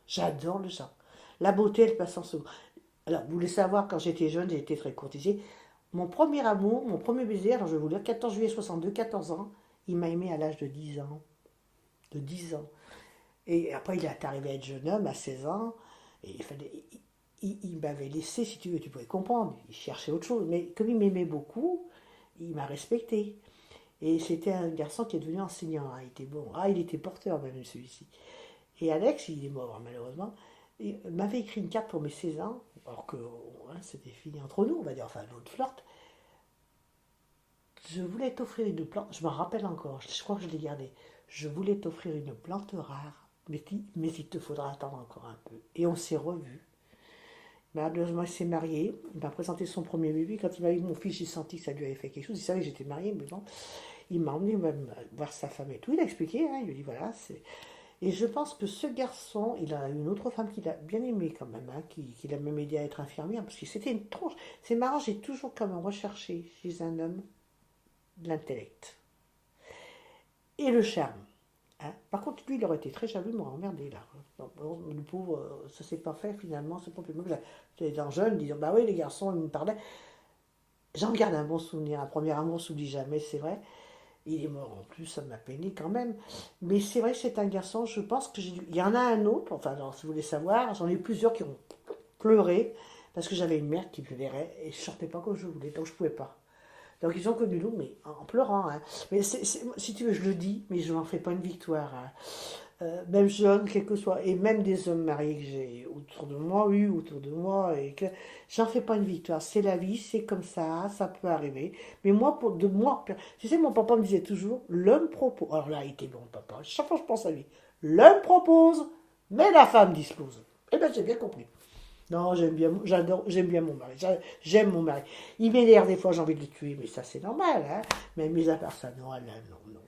J'adore le genre. La beauté, elle passe en second. Alors, vous voulez savoir, quand j'étais jeune, j'ai été très courtisée. Mon premier amour, mon premier baiser, alors je vais vous dire, 14 juillet 62, 14 ans, il m'a aimé à l'âge de 10 ans. De 10 ans. Et après, il est arrivé à être jeune homme à 16 ans. Et il m'avait laissé, si tu veux, tu pouvais comprendre. Il cherchait autre chose. Mais comme il m'aimait beaucoup, il m'a respecté. Et c'était un garçon qui est devenu enseignant. Ah, il était bon. Ah, il était porteur même, celui-ci. Et Alex, il est mort malheureusement, il m'avait écrit une carte pour mes 16 ans, alors que hein, c'était fini entre nous, on va dire, enfin notre flirt. Je voulais t'offrir une plante, je m'en rappelle encore, je crois que je l'ai gardée. Je voulais t'offrir une plante rare, mais il te faudra attendre encore un peu. Et on s'est revus. Malheureusement, il s'est marié. Il m'a présenté son premier bébé. Quand il m'a vu mon fils, j'ai senti que ça lui avait fait quelque chose. Il savait que j'étais mariée, mais bon. Il m'a emmené même voir sa femme et tout. Il a expliqué. Hein, il lui a dit voilà, c'est. Et je pense que ce garçon, il a une autre femme qu'il a bien aimée quand même, hein, qui l'a même aidé à être infirmière, parce que c'était une tronche. C'est marrant, j'ai toujours quand même recherché chez un homme l'intellect et le charme. Hein. Par contre, lui, il aurait été très jaloux, il m'aurait emmerdé là. Bon, le pauvre, ça s'est pas fait finalement, c'est pas plus mal. J'étais dans jeune, disant bah oui, les garçons, ils me parlaient. J'en garde un bon souvenir, un premier amour, on s'oublie jamais, c'est vrai. Il est mort en plus, ça m'a peiné quand même. Mais c'est vrai que c'est un garçon, je pense que j'ai dû. Il y en a un autre, enfin, alors, si vous voulez savoir, j'en ai eu plusieurs qui ont pleuré parce que j'avais une mère qui pleurait et je sortais pas comme je voulais, donc je pouvais pas. Donc ils ont connu l'eau, mais en pleurant. Hein. Mais si tu veux, je le dis, mais je n'en fais pas une victoire. Hein. Même jeune, quel que soit, et même des hommes mariés que j'ai autour de moi, oui, autour de moi, et que j'en fais pas une victoire. C'est la vie, c'est comme ça peut arriver. Mais moi, de moi, tu sais, mon papa me disait toujours, l'homme propose. Alors là, il était bon, papa. Chaque fois que je pense à lui, l'homme propose, mais la femme dispose. Eh bien, j'ai bien compris. Non, j'aime bien mon mari. J'aime mon mari. Il m'énerve des fois, j'ai envie de le tuer, mais ça c'est normal, hein. Mais mis à part ça, non, non, non.